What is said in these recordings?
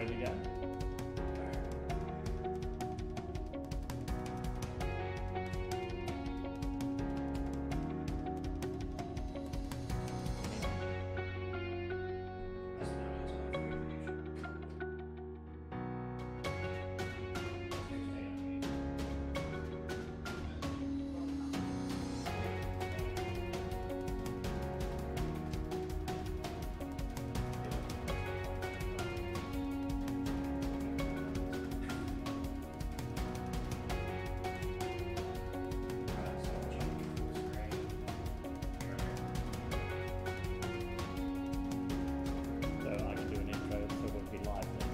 Ready to go? So I can do an intro, so we'll be live then.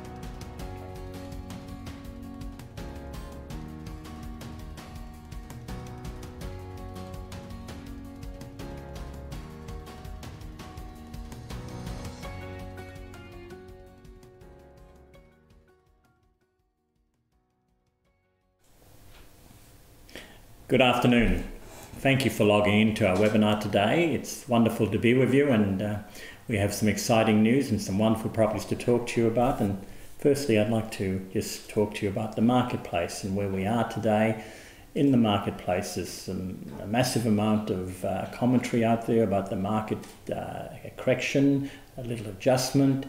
Good afternoon. Thank you for logging into our webinar today. It's wonderful to be with you, and we have some exciting news and some wonderful properties to talk to you about. And firstly, I'd like to just talk to you about the marketplace and where we are today. In the marketplace, there's a massive amount of commentary out there about the market correction, a little adjustment,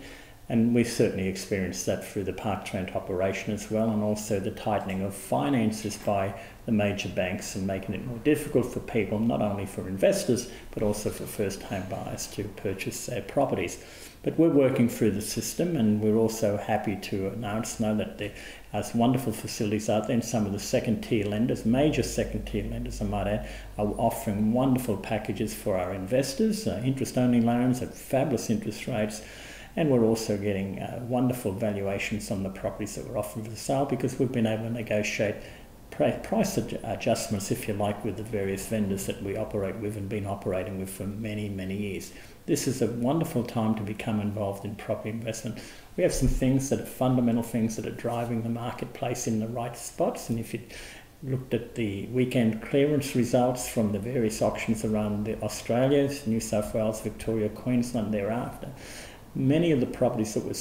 and we've certainly experienced that through the ParkTrent operation as well, and also the tightening of finances by the major banks and making it more difficult for people, not only for investors, but also for first-time buyers to purchase their properties. But we're working through the system, and we're also happy to announce now that there are some wonderful facilities out there, and some of the second-tier lenders, major second-tier lenders I might add, are offering wonderful packages for our investors, interest-only loans at fabulous interest rates. And we're also getting wonderful valuations on the properties that we're offering for sale, because we've been able to negotiate price adjustments, if you like, with the various vendors that we operate with and been operating with for many, many years. This is a wonderful time to become involved in property investment. We have some things that are fundamental things that are driving the marketplace in the right spots. And if you looked at the weekend clearance results from the various auctions around Australia, New South Wales, Victoria, Queensland thereafter, many of the properties that were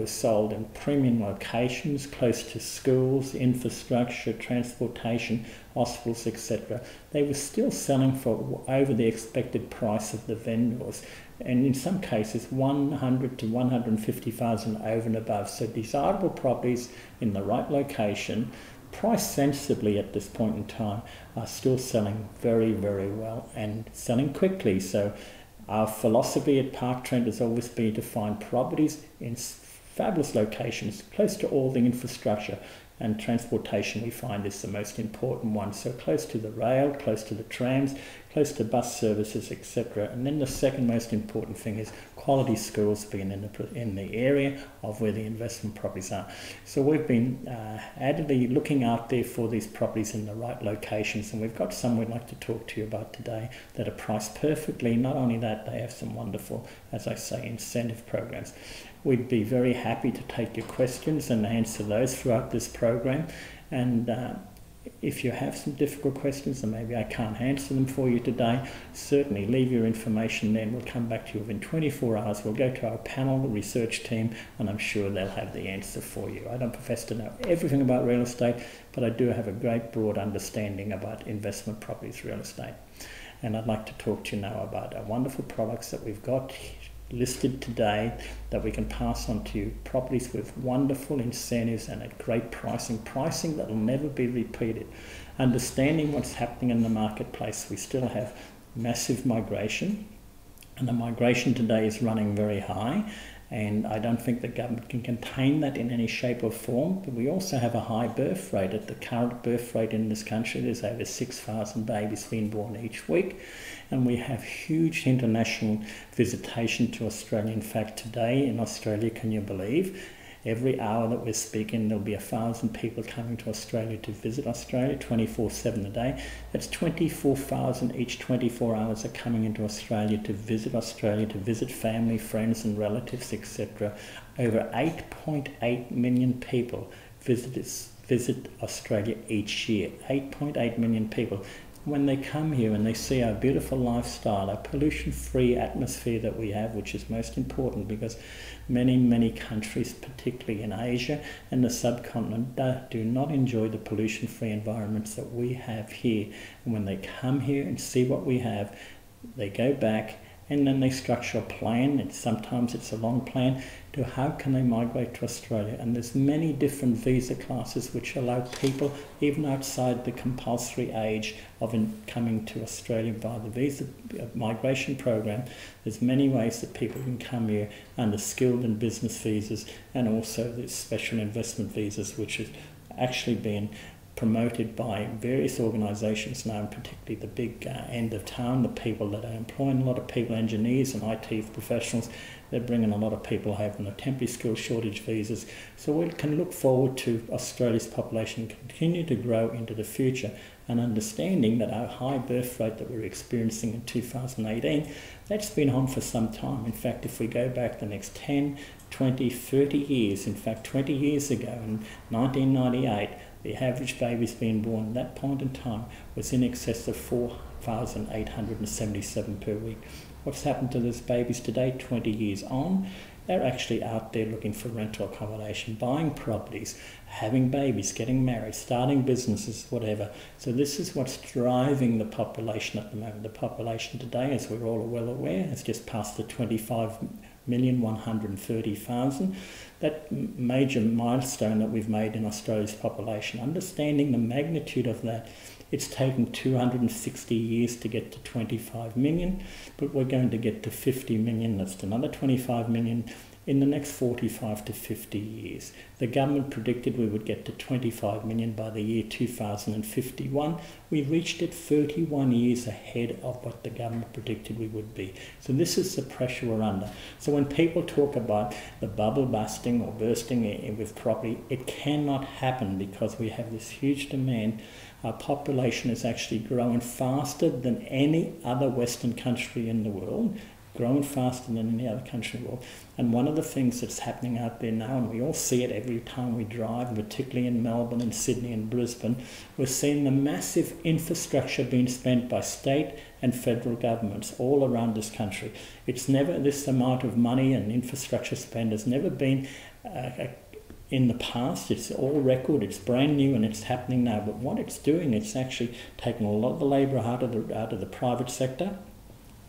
sold in premium locations, close to schools, infrastructure, transportation, hospitals, etc. They were still selling for over the expected price of the vendors, and in some cases 100 to 150,000 over and above. So desirable properties in the right location, priced sensibly at this point in time, are still selling very, very well and selling quickly. So our philosophy at ParkTrent has always been to find properties in fabulous locations, close to all the infrastructure, and transportation we find is the most important one. So close to the rail, close to the trams, close to bus services, etc. And then the second most important thing is quality schools being in the area of where the investment properties are. So we've been avidly looking out there for these properties in the right locations, and we've got some we'd like to talk to you about today that are priced perfectly. Not only that, they have some wonderful, as I say, incentive programs. We'd be very happy to take your questions and answer those throughout this program. And if you have some difficult questions, and maybe I can't answer them for you today, certainly leave your information there, and we'll come back to you within 24 hours. We'll go to our panel research team, and I'm sure they'll have the answer for you. I don't profess to know everything about real estate, but I do have a great broad understanding about investment properties real estate. And I'd like to talk to you now about our wonderful products that we've got listed today that we can pass on to you, properties with wonderful incentives and at great pricing that will never be repeated. Understanding what's happening in the marketplace, we still have massive migration, and the migration today is running very high, and I don't think the government can contain that in any shape or form. But we also have a high birth rate. At the current birth rate in this country, there's over 6,000 babies being born each week, and we have huge international visitation to Australia. In fact, today in Australia, can you believe, every hour that we're speaking, there'll be 1,000 people coming to Australia to visit Australia 24/7 a day. That's 24,000 each 24 hours are coming into Australia, to visit family, friends and relatives, etc. Over 8.8 million people visit Australia each year. 8.8 million people. When they come here and they see our beautiful lifestyle, our pollution-free atmosphere that we have, which is most important because many countries, particularly in Asia and the subcontinent, do not enjoy the pollution-free environments that we have here. And when they come here and see what we have, they go back and then they structure a plan, and sometimes it's a long plan, to how can they migrate to Australia. And there's many different visa classes which allow people, even outside the compulsory age of coming to Australia by the visa migration program. There's many ways that people can come here under skilled and business visas, and also the special investment visas, which has actually been promoted by various organisations now, and particularly the big end of town, the people that are employing a lot of people, engineers and IT professionals. They're bringing a lot of people over on the temporary skill shortage visas. So we can look forward to Australia's population continue to grow into the future, and understanding that our high birth rate that we're experiencing in 2018, that's been on for some time. In fact, if we go back the next 10, 20, 30 years, in fact 20 years ago in 1998, the average babies being born at that point in time was in excess of 4,877 per week. What's happened to those babies today, 20 years on? They're actually out there looking for rental accommodation, buying properties, having babies, getting married, starting businesses, whatever. So this is what's driving the population at the moment. The population today, as we're all well aware, has just passed the 25,130,000. That major milestone that we've made in Australia's population, understanding the magnitude of that. It's taken 260 years to get to 25 million, but we're going to get to 50 million. That's another 25 million in the next 45 to 50 years. The government predicted we would get to 25 million by the year 2051. We reached it 31 years ahead of what the government predicted we would be. So this is the pressure we're under. So when people talk about the bubble busting or bursting with property, it cannot happen because we have this huge demand. Our population is actually growing faster than any other Western country in the world, growing faster than any other country in the world. And one of the things that's happening out there now, and we all see it every time we drive, particularly in Melbourne and Sydney and Brisbane, we're seeing the massive infrastructure being spent by state and federal governments all around this country. It's never, this amount of money and infrastructure spend has never been in the past. It's all record, it's brand new, and it's happening now. But what it's doing, it's actually taking a lot of the labour out of the private sector,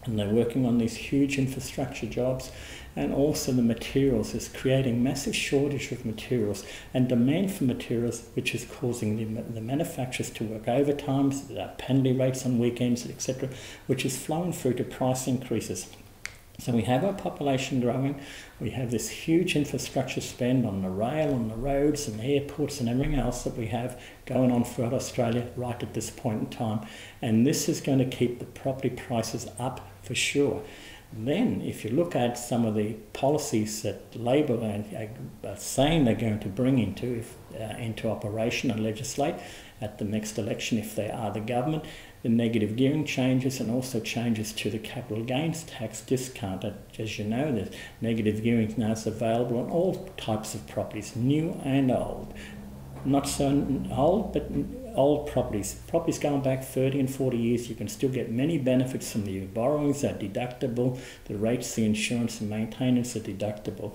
and they're working on these huge infrastructure jobs. And also the materials is creating massive shortage of materials and demand for materials, which is causing the manufacturers to work overtime, penalty rates on weekends, etc., which is flowing through to price increases. So we have our population growing, we have this huge infrastructure spend on the rail, on the roads and airports and everything else that we have going on throughout Australia right at this point in time. And this is going to keep the property prices up for sure. Then, if you look at some of the policies that Labor are saying they're going to bring into operation and legislate at the next election, if they are the government, the negative gearing changes and also changes to the capital gains tax discount. As you know, the negative gearing now is available on all types of properties, new and old. Not so old, but old properties. Properties going back 30 and 40 years, you can still get many benefits from the borrowings are deductible, the rates, the insurance and maintenance are deductible.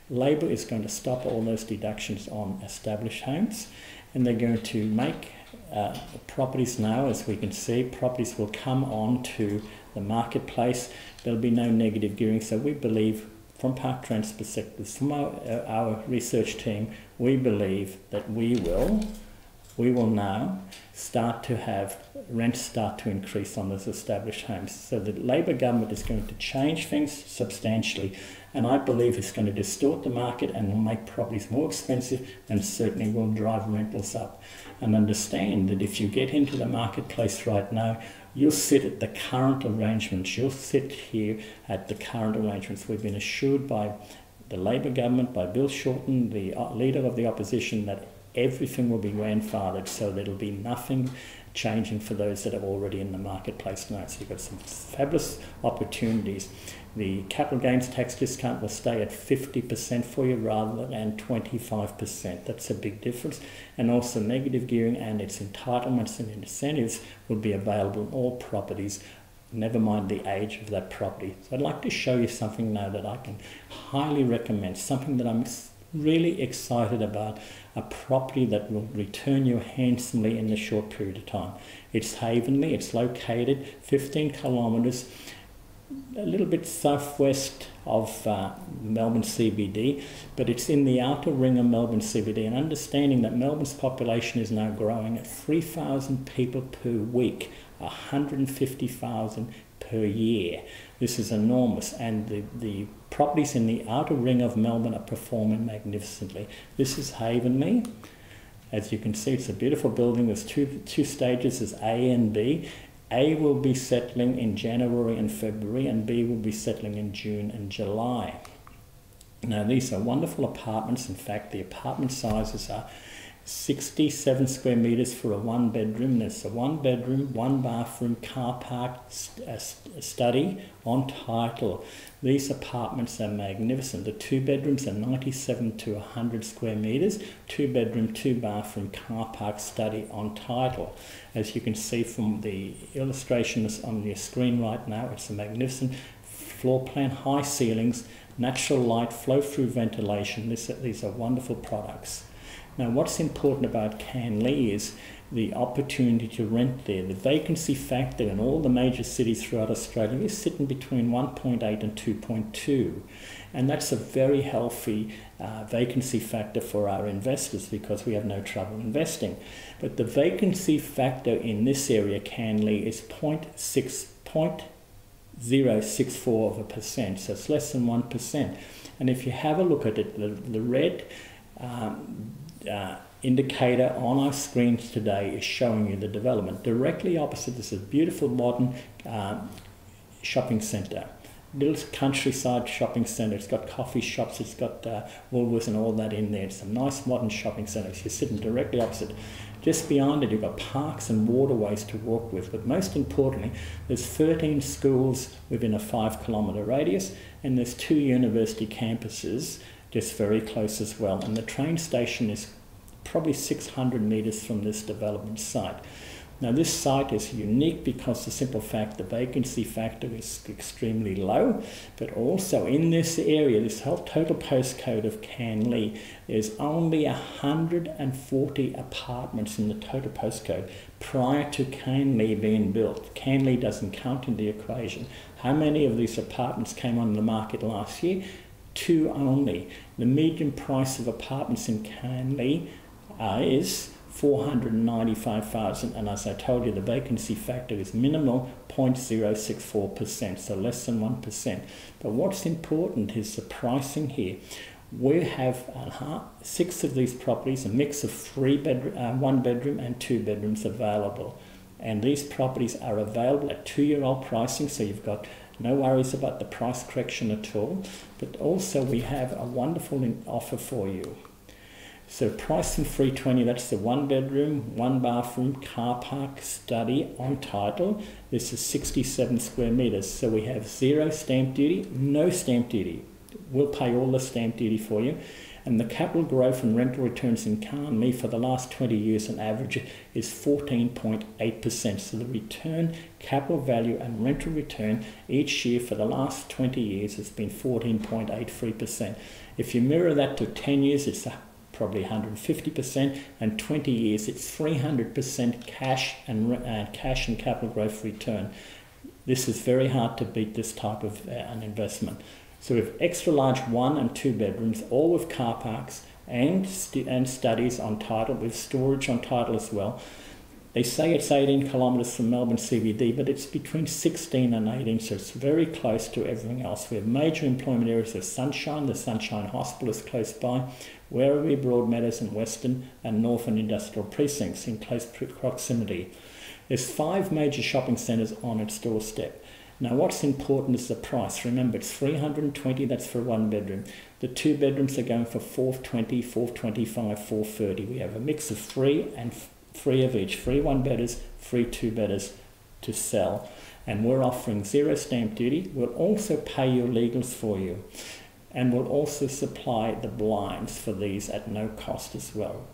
Labor is going to stop all those deductions on established homes, and they're going to make properties now, as we can see, properties will come on to the marketplace. There'll be no negative gearing. So we believe, from ParkTrent's perspective, from our research team, we believe that we will now start to have rents start to increase on those established homes. So the Labor government is going to change things substantially, and I believe it's going to distort the market and will make properties more expensive, and certainly will drive rentals up. And understand that if you get into the marketplace right now, you'll sit at the current arrangements. You'll sit here at the current arrangements. We've been assured by the Labor government, by Bill Shorten, the leader of the opposition, that everything will be grandfathered, so there'll be nothing changing for those that are already in the marketplace now. So you've got some fabulous opportunities. The capital gains tax discount will stay at 50% for you rather than 25%. That's a big difference. And also negative gearing and its entitlements and incentives will be available in all properties, never mind the age of that property. So I'd like to show you something now that I can highly recommend, something that I'm really excited about, a property that will return you handsomely in a short period of time. It's Havenly. It's located 15 kilometres a little bit southwest of Melbourne CBD, but it's in the outer ring of Melbourne CBD, and understanding that Melbourne's population is now growing at 3,000 people per week, 150,000 per year. This is enormous, and the properties in the outer ring of Melbourne are performing magnificently. This is Havenly. As you can see, it's a beautiful building. There's two stages, there's A and B. A will be settling in January and February, and B will be settling in June and July. Now, these are wonderful apartments. In fact, the apartment sizes are 67 square metres for a one bedroom. There's a one bedroom, one bathroom, car park, study on title. These apartments are magnificent. The two bedrooms are 97 to 100 square metres, two bedroom, two bathroom, car park, study on title. As you can see from the illustrations on your screen right now, it's a magnificent floor plan, high ceilings, natural light, flow-through ventilation. These are wonderful products. Now, what's important about Canley is the opportunity to rent there. The vacancy factor in all the major cities throughout Australia is sitting between 1.8 and 2.2. And that's a very healthy vacancy factor for our investors because we have no trouble investing. But the vacancy factor in this area, Canley, is 0.064%, so it's less than 1%. And if you have a look at it, the red indicator on our screens today is showing you the development. Directly opposite this is a beautiful modern shopping centre. Little countryside shopping centre. It's got coffee shops, it's got Woolworths and all that in there. It's a nice modern shopping centre. You're sitting directly opposite. Just beyond it, you've got parks and waterways to walk with. But most importantly, there's 13 schools within a 5-kilometre radius, and there's 2 university campuses just very close as well. And the train station is probably 600 metres from this development site. Now, this site is unique because the simple fact the vacancy factor is extremely low, but also in this area, this whole total postcode of Canley, there's only 140 apartments in the total postcode prior to Canley being built. Canley doesn't count in the equation. How many of these apartments came on the market last year? 2 only. The median price of apartments in Canley is $495,000, and as I told you, the vacancy factor is minimal, 0.064%, so less than 1%. But what's important is the pricing here. We have 6 of these properties, a mix of 1 bedroom and 2 bedrooms available. And these properties are available at 2-year-old pricing, so you've got no worries about the price correction at all. But also we have a wonderful offer for you. So price from 320, that's the 1 bedroom, 1 bathroom, car park, study on title. This is 67 square metres. So we have 0 stamp duty, no stamp duty. We'll pay all the stamp duty for you. And the capital growth and rental returns in Canley for the last 20 years on average is 14.8%. So the return, capital value and rental return each year for the last 20 years has been 14.83%. If you mirror that to 10 years, it's probably 150%, and 20 years, it's 300% cash and capital growth return. This is very hard to beat, this type of an investment. So we have extra large 1 and 2 bedrooms, all with car parks and studies on title, with storage on title as well. They say it's 18 kilometres from Melbourne CBD, but it's between 16 and 18, so it's very close to everything else. We have major employment areas of Sunshine. The Sunshine Hospital is close by, Werribee, Broadmeadows and Western and Northern industrial precincts in close proximity. There's 5 major shopping centres on its doorstep. Now, what's important is the price. Remember, it's $320, that's for a 1 bedroom. The 2 bedrooms are going for $420, $425, $430. We have a mix of 3 and free of each, free one-bedders, free two-bedders to sell. And we're offering zero stamp duty. We'll also pay your legals for you. And we'll also supply the blinds for these at no cost as well.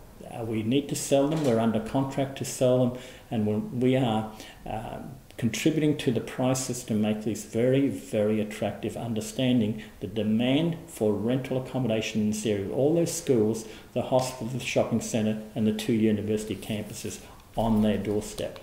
We need to sell them. We're under contract to sell them. And we are contributing to the prices to make these very, very attractive, understanding the demand for rental accommodation in this area. All those schools, the hospital, the shopping centre and the 2 university campuses on their doorstep.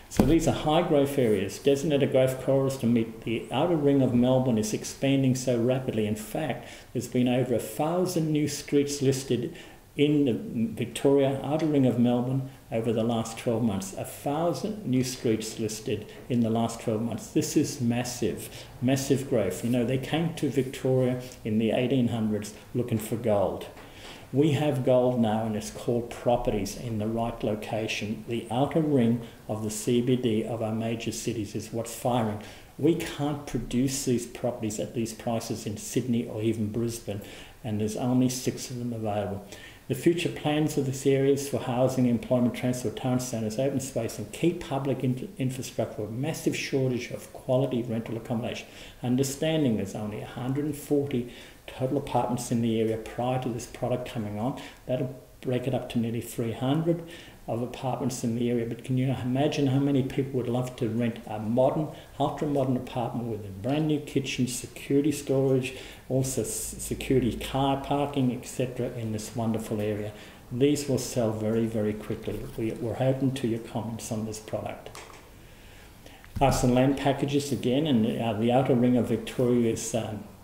So these are high growth areas. Designated growth corridors to meet the outer ring of Melbourne is expanding so rapidly. In fact, there's been over 1,000 new streets listed in the Victoria outer ring of Melbourne over the last 12 months. 1,000 new streets listed in the last 12 months. This is massive, massive growth. You know, they came to Victoria in the 1800s looking for gold. We have gold now, and it's called properties in the right location. The outer ring of the CBD of our major cities is what's firing. We can't produce these properties at these prices in Sydney or even Brisbane, and there's only 6 of them available. The future plans of this area is for housing, employment, transport, town centres, open space and key public infrastructure, a massive shortage of quality rental accommodation. Understanding there's only 140 total apartments in the area prior to this product coming on. That'll break it up to nearly 300 of apartments in the area. But can you imagine how many people would love to rent a modern, ultra-modern apartment with a brand new kitchen, security storage, also security car parking, etc. in this wonderful area? These will sell very, very quickly. We're open to your comments on this product. Some land packages again, and the outer ring of Victoria is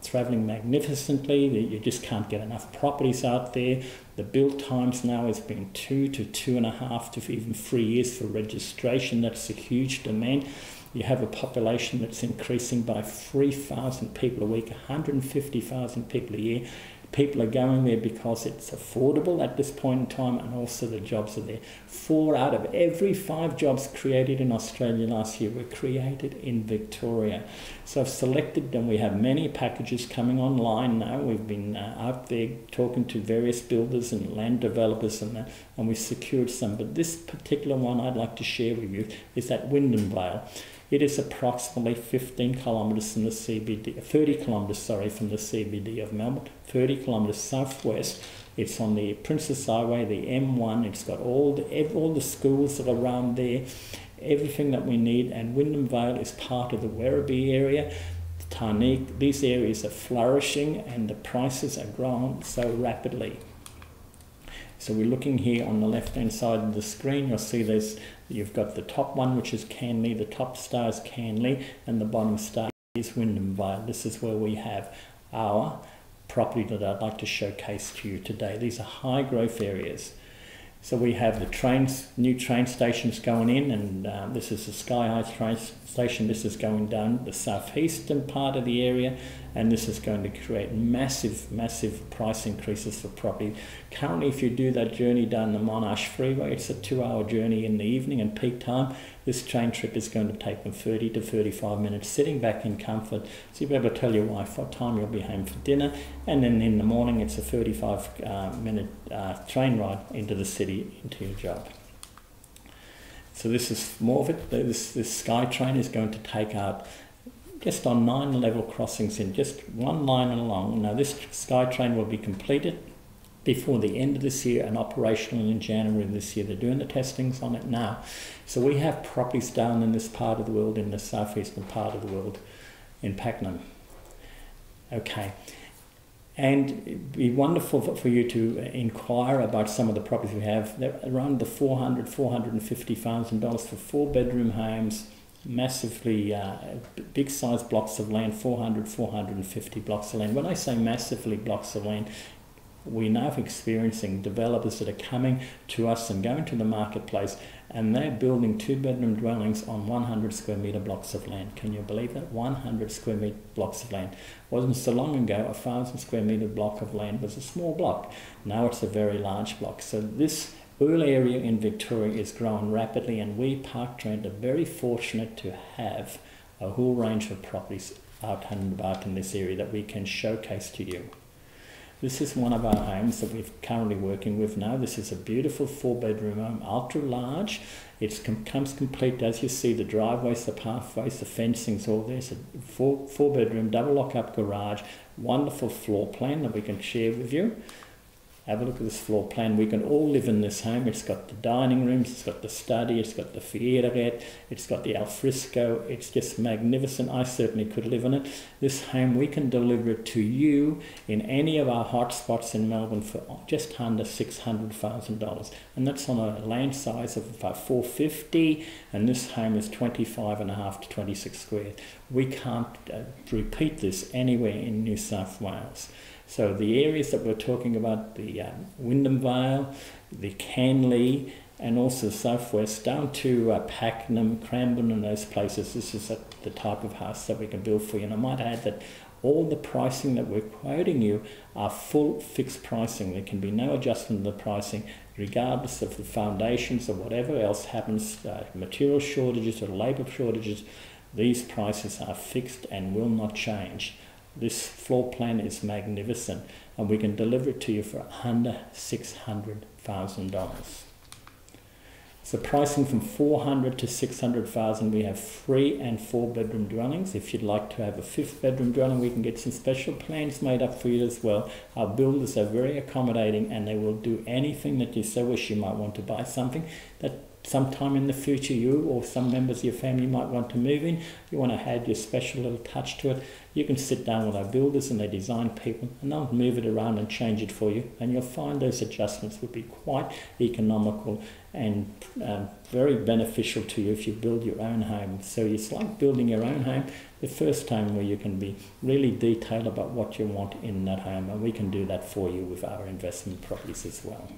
travelling magnificently. You just can't get enough properties out there. The build times now has been 2 to 2.5 to even 3 years for registration. That's a huge demand. You have a population that's increasing by 3,000 people a week, 150,000 people a year. People are going there because it's affordable at this point in time, and also the jobs are there. 4 out of every 5 jobs created in Australia last year were created in Victoria. So I've selected, and we have many packages coming online now. We've been out there talking to various builders and land developers and that, and we've secured some. But this particular one I'd like to share with you is at Wyndham Vale. It is approximately 15 kilometres from the CBD, 30 kilometres, sorry, from the CBD of Melbourne, 30 kilometres southwest. It's on the Princess Highway, the M1. It's got all the schools that are around there, everything that we need. And Wyndham Vale is part of the Werribee area, Tarneek. These areas are flourishing, and the prices are growing so rapidly. So we're looking here on the left-hand side of the screen. You'll see you've got the top one, which is Canley, the top star is Canley, and the bottom star is Wyndham Vale. This is where we have our property that I'd like to showcase to you today. These are high growth areas. So we have the new train stations going in, and this is the Sky High train station. This is going down the southeastern part of the area, and this is going to create massive, massive price increases for property. Currently, if you do that journey down the Monash Freeway, it's a 2-hour journey in the evening and peak time. This train trip is going to take them 30 to 35 minutes, sitting back in comfort. So you'll be able to tell your wife what time you'll be home for dinner, and then in the morning it's a 35-minute train ride into the city, into your job. So this is more of it. This Sky train is going to take out just on 9 level crossings in just one line along. Now this Sky train will be completed before the end of this year and operational in January of this year. They're doing the testings on it now. So we have properties down in this part of the world, in the southeastern part of the world, in Pakenham. Okay. And it'd be wonderful for you to inquire about some of the properties we have. They're around the $450,000 for 4-bedroom homes, massively big size blocks of land, 450 blocks of land. When I say massively blocks of land, we're now experiencing developers that are coming to us and going to the marketplace, and they're building 2-bedroom dwellings on 100 square metre blocks of land. Can you believe that? 100 square metre blocks of land. Wasn't so long ago, a 1,000 square metre block of land was a small block. Now it's a very large block. So this rural area in Victoria is growing rapidly, and we, ParkTrent, are very fortunate to have a whole range of properties out and about in this area that we can showcase to you. This is one of our homes that we're currently working with now. This is a beautiful 4-bedroom home, ultra large. It comes complete, as you see, the driveways, the pathways, the fencing's all there. It's a four-bedroom, double lock-up garage, wonderful floor plan that we can share with you. Have a look at this floor plan. We can all live in this home. It's got the dining rooms, it's got the study, it's got the foyer, it's got the alfresco. It's just magnificent. I certainly could live in it. This home, we can deliver it to you in any of our hotspots in Melbourne for just under $600,000. And that's on a land size of about 450, and this home is 25.5 to 26 square. We can't repeat this anywhere in New South Wales. So the areas that we're talking about, the Wyndham Vale, the Canley, and also southwest down to Pakenham, Cranbourne and those places, this is the type of house that we can build for you. And I might add that all the pricing that we're quoting you are full fixed pricing. There can be no adjustment to the pricing regardless of the foundations or whatever else happens, material shortages or labour shortages. These prices are fixed and will not change. This floor plan is magnificent, and we can deliver it to you for under $600,000. So pricing from $400,000 to $600,000. We have 3 and 4 bedroom dwellings. If you'd like to have a 5th bedroom dwelling, we can get some special plans made up for you as well. Our builders are very accommodating, and they will do anything that you so wish. You might want to buy something that sometime in the future you or some members of your family might want to move in. You want to add your special little touch to it. You can sit down with our builders and their design people, and they'll move it around and change it for you, and you'll find those adjustments would be quite economical and very beneficial to you if you build your own home. So it's like building your own home, the first time where you can be really detailed about what you want in that home, and we can do that for you with our investment properties as well.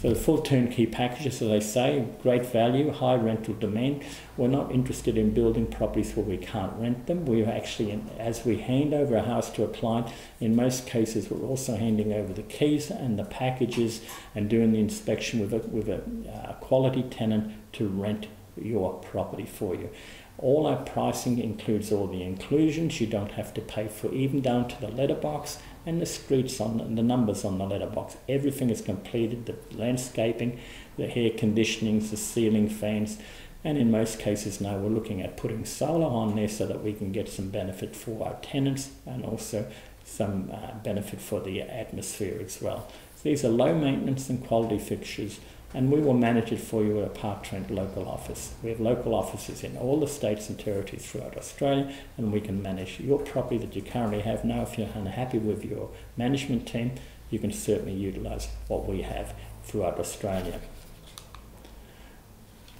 So the full turnkey packages, as I say, great value, high rental demand. We're not interested in building properties where we can't rent them. We're actually, as we hand over a house to a client, in most cases we're also handing over the keys and the packages and doing the inspection with a quality tenant to rent your property for you. All our pricing includes all the inclusions. You don't have to pay for, even down to the letterbox and the streets on the numbers on the letterbox. Everything is completed, the landscaping, the air conditionings, the ceiling fans, and in most cases now we're looking at putting solar on there so that we can get some benefit for our tenants and also some benefit for the atmosphere as well. So these are low maintenance and quality fixtures, and we will manage it for you at a ParkTrent local office. We have local offices in all the states and territories throughout Australia, and we can manage your property that you currently have now. If you're unhappy with your management team, you can certainly utilise what we have throughout Australia.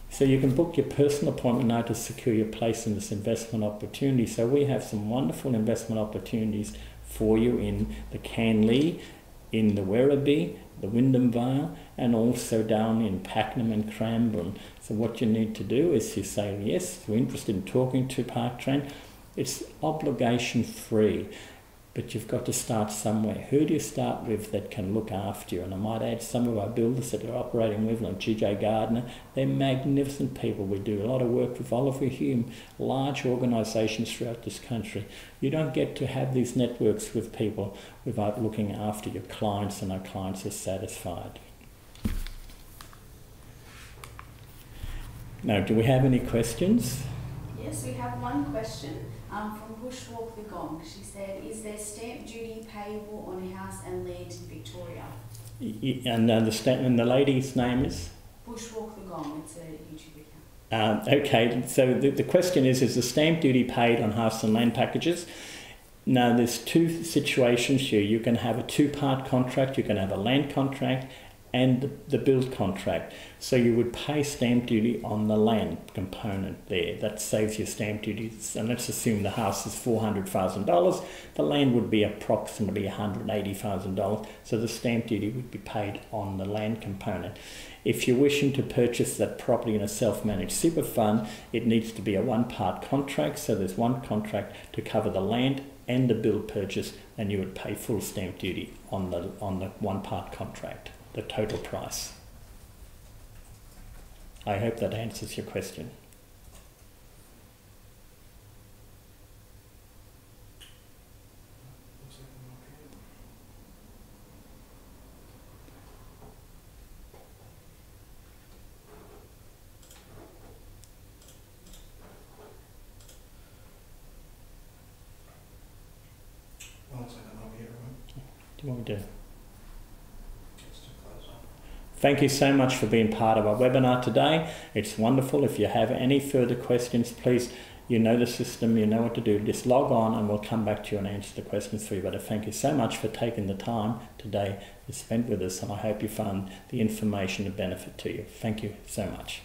So you can book your personal appointment now to secure your place in this investment opportunity. So we have some wonderful investment opportunities for you in the Canley, in the Werribee, the Wyndham Vale, and also down in Pakenham and Cranbourne. So what you need to do is you say, yes, we're interested in talking to ParkTrent. It's obligation free, but you've got to start somewhere. Who do you start with that can look after you? And I might add some of our builders that are operating with, like GJ Gardner. They're magnificent people. We do a lot of work with Oliver Hume, large organisations throughout this country. You don't get to have these networks with people without looking after your clients, and our clients are satisfied. Now, do we have any questions? Yes, we have one question from Bushwalk the Gong. She said, is there stamp duty payable on house and land in Victoria? And the lady's name is? Bushwalk the Gong, it's a YouTube account. Okay, so the question is the stamp duty paid on house and land packages? Now, there's two situations here. You can have a 2-part contract, you can have a land contract and the build contract. So you would pay stamp duty on the land component there. That saves your stamp duty. And let's assume the house is $400,000. The land would be approximately $180,000. So the stamp duty would be paid on the land component. If you're wishing to purchase that property in a self-managed super fund, it needs to be a 1-part contract. So there's one contract to cover the land and the build purchase, and you would pay full stamp duty on the 1-part contract, the total price. I hope that answers your question. Do you want me to? Just to close up. Thank you so much for being part of our webinar today. It's wonderful. If you have any further questions, please, you know the system, you know what to do. Just log on and we'll come back to you and answer the questions for you. But thank you so much for taking the time today to spend with us, and I hope you found the information a benefit to you. Thank you so much.